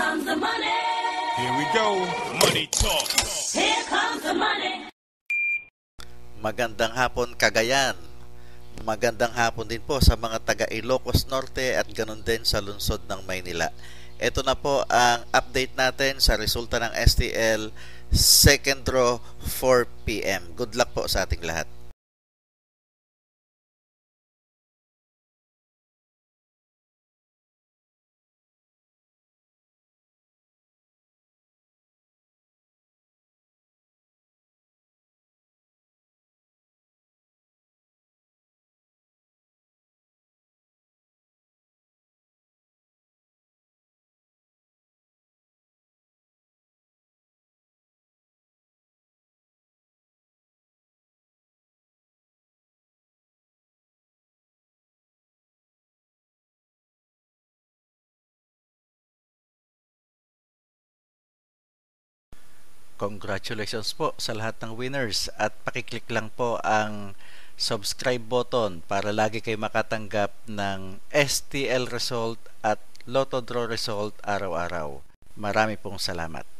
comes the money. Here we go. Money talk. Here comes the money. Magandang hapon, Cagayan. Magandang hapon din po sa mga taga Ilocos Norte at ganun din sa lungsod ng Maynila. Ito na po ang update natin sa resulta ng STL second draw 4 PM. Good luck po sa ating lahat. Congratulations po sa lahat ng winners at pakiclick lang po ang subscribe button para lagi kayo makatanggap ng STL result at Lotto Draw result araw-araw. Marami pong salamat.